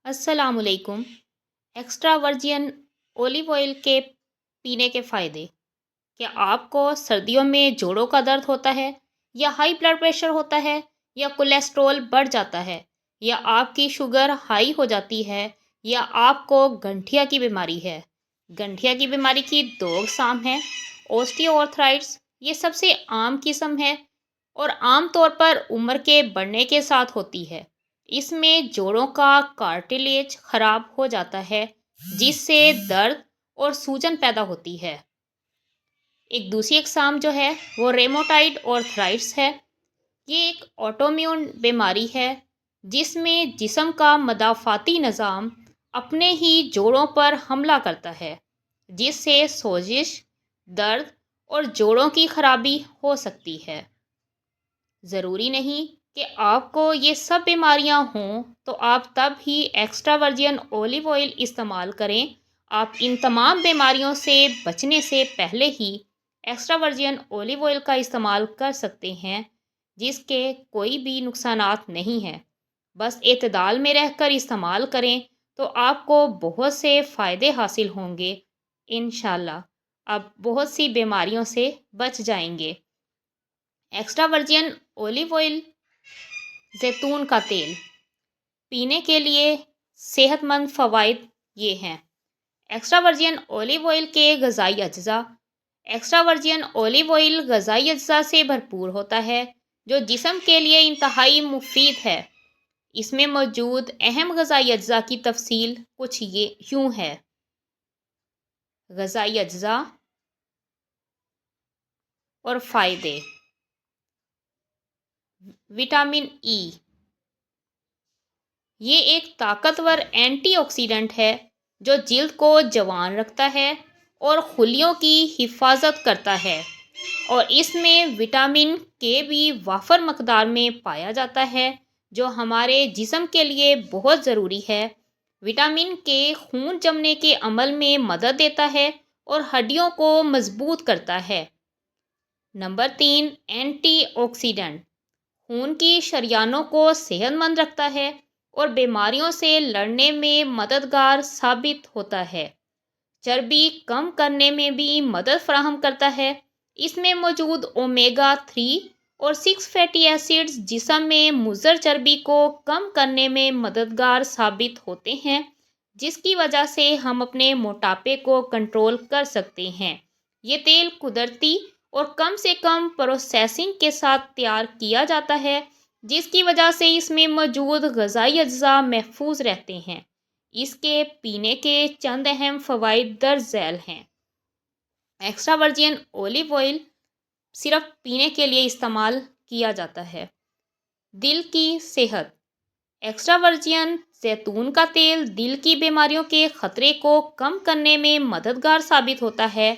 अस्सलाम वालेकुम। Extra virgin olive oil के पीने के फ़ायदे। क्या आपको सर्दियों में जोड़ों का दर्द होता है, या हाई ब्लड प्रेशर होता है, या कोलेस्ट्रॉल बढ़ जाता है, या आपकी शुगर हाई हो जाती है, या आपको गठिया की बीमारी है? गठिया की बीमारी की दो अक़साम हैं, ओस्टियोआर्थराइटिस ये सबसे आम किस्म है और आम तौर पर उम्र के बढ़ने के साथ होती है। इसमें जोड़ों का कार्टिलेज खराब हो जाता है, जिससे दर्द और सूजन पैदा होती है। एक दूसरी अक़साम जो है वो रेमोटाइड आर्थराइटिस है। ये एक ऑटोइम्यून बीमारी है जिसमें जिस्म का मदाफ़ाती निज़ाम अपने ही जोड़ों पर हमला करता है, जिससे सोजिश, दर्द और जोड़ों की खराबी हो सकती है। ज़रूरी नहीं कि आपको ये सब बीमारियां हों तो आप तब ही एक्स्ट्रा वर्जिन ओलिव ऑयल इस्तेमाल करें। आप इन तमाम बीमारियों से बचने से पहले ही एक्स्ट्रा वर्जिन ओलिव ऑयल का इस्तेमाल कर सकते हैं, जिसके कोई भी नुकसानात नहीं हैं। बस एतदाल में रहकर इस्तेमाल करें तो आपको बहुत से फ़ायदे हासिल होंगे। इंशाल्लाह आप बहुत सी बीमारियों से बच जाएंगे। एक्स्ट्रा वर्जिन ओलिव ऑयल जैतून का तेल पीने के लिए सेहतमंद फ़वाइद ये हैं। एक्स्ट्रा वर्जिन ओलिव ऑयल के ग़िज़ाई अज्जा। एक्स्ट्रा वर्जिन ओलिव ऑयल ग़िज़ाई अज्जा से भरपूर होता है, जो जिस्म के लिए इंतहाई मुफीद है। इसमें मौजूद अहम ग़िज़ाई अज्जा की तफसील कुछ ये यूँ है। ग़िज़ाई अज्जा और फ़ायदे। विटामिन ई ये एक ताकतवर एंटीऑक्सीडेंट है जो जिल्द को जवान रखता है और खुलियों की हिफाजत करता है, और इसमें विटामिन के भी वाफर मकदार में पाया जाता है, जो हमारे जिस्म के लिए बहुत ज़रूरी है। विटामिन के खून जमने के अमल में मदद देता है और हड्डियों को मजबूत करता है। नंबर 3, एंटीऑक्सीडेंट खून की शरियानों को सेहतमंद रखता है और बीमारियों से लड़ने में मददगार साबित होता है। चर्बी कम करने में भी मदद फराहम करता है। इसमें मौजूद ओमेगा 3 और 6 फैटी एसिड्स जिस्म में मुज़र चर्बी को कम करने में मददगार साबित होते हैं, जिसकी वजह से हम अपने मोटापे को कंट्रोल कर सकते हैं। ये तेल कुदरती और कम से कम प्रोसेसिंग के साथ तैयार किया जाता है, जिसकी वजह से इसमें मौजूद ग़िज़ाई अज्जा महफूज रहते हैं। इसके पीने के चंद अहम फ़वाइद दर्ज झैल हैं। एक्स्ट्रा वर्जिन ओलिव ऑयल सिर्फ पीने के लिए इस्तेमाल किया जाता है। दिल की सेहत। एक्स्ट्रा वर्जिन जैतून का तेल दिल की बीमारियों के ख़तरे को कम करने में मददगार साबित होता है।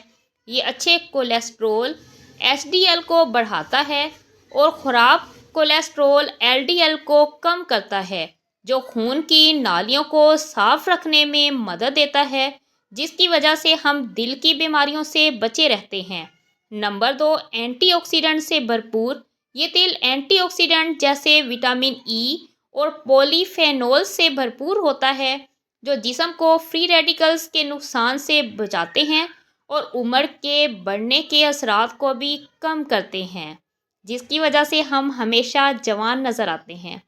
ये अच्छे कोलेस्ट्रोल एचडीएल को बढ़ाता है और ख़राब कोलेस्ट्रोल एलडीएल को कम करता है, जो खून की नालियों को साफ़ रखने में मदद देता है, जिसकी वजह से हम दिल की बीमारियों से बचे रहते हैं। नंबर 2, एंटीऑक्सीडेंट से भरपूर। ये तेल एंटीऑक्सीडेंट जैसे विटामिन ई और पॉलीफेनोल से भरपूर होता है, जो जिस्म को फ्री रेडिकल्स के नुकसान से बचाते हैं और उम्र के बढ़ने के असरात को भी कम करते हैं, जिसकी वजह से हम हमेशा जवान नज़र आते हैं।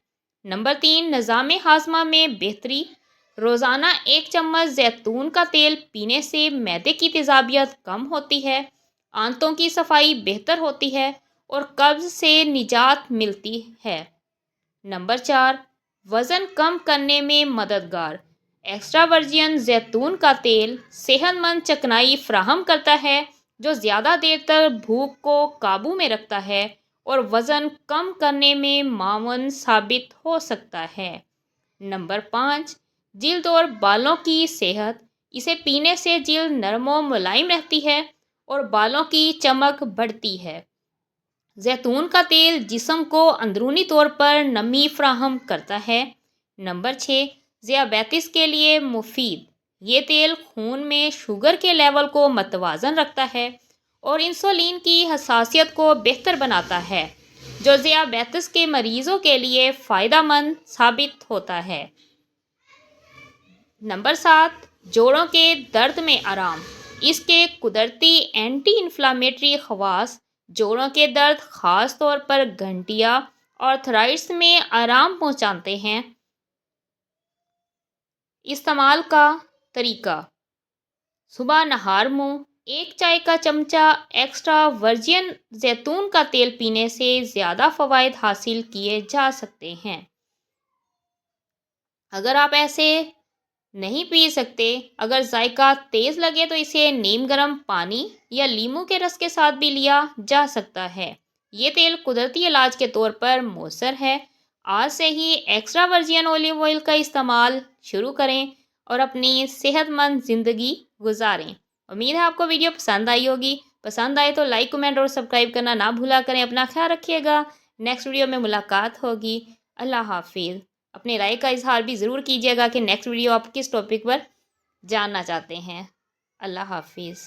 नंबर 3, निज़ाम हाज़मा में बेहतरी। रोज़ाना 1 चम्मच जैतून का तेल पीने से मैदे की तेज़ाबियत कम होती है, आंतों की सफाई बेहतर होती है और कब्ज़ से निजात मिलती है। नंबर 4, वज़न कम करने में मददगार। एक्स्ट्रा वर्जिन जैतून का तेल सेहतमंद चिकनाई फराहम करता है, जो ज़्यादा देर तक भूख को काबू में रखता है और वज़न कम करने में मावन साबित हो सकता है। नंबर 5, जिल्द और बालों की सेहत। इसे पीने से जिल्द नरम और मुलायम रहती है और बालों की चमक बढ़ती है। जैतून का तेल जिस्म को अंदरूनी तौर पर नमी फराहम करता है। नंबर 6, ज़ियाबेतिस के लिए मुफीद। ये तेल खून में शुगर के लेवल को मतवाज़न रखता है और इंसुलिन की हसासियत को बेहतर बनाता है, जो ज़ियाबेतिस के मरीज़ों के लिए फ़ायदेमंद साबित होता है। नंबर 7, जोड़ों के दर्द में आराम। इसके कुदरती एंटी इन्फ्लामेटरी खवास जोड़ों के दर्द, खास तौर पर गठिया और आर्थराइटिस में आराम पहुंचाते हैं। इस्तेमाल का तरीका: सुबह नहार मुंह 1 चाय का चमचा एक्स्ट्रा वर्जिन जैतून का तेल पीने से ज़्यादा फ़वाइद हासिल किए जा सकते हैं। अगर आप ऐसे नहीं पी सकते, अगर जायका तेज़ लगे तो इसे नीम गर्म पानी या लीमू के रस के साथ भी लिया जा सकता है। ये तेल कुदरती इलाज के तौर पर मौसर है। आज से ही एक्स्ट्रा वर्जिन ऑलिव ऑयल का इस्तेमाल शुरू करें और अपनी सेहतमंद ज़िंदगी गुजारें। उम्मीद है आपको वीडियो पसंद आई होगी। पसंद आए तो लाइक, कमेंट और सब्सक्राइब करना ना भूला करें। अपना ख्याल रखिएगा। नेक्स्ट वीडियो में मुलाकात होगी। अल्लाह हाफिज़। अपनी राय का इजहार भी ज़रूर कीजिएगा कि नेक्स्ट वीडियो आप किस टॉपिक पर जानना चाहते हैं। अल्लाह हाफिज़।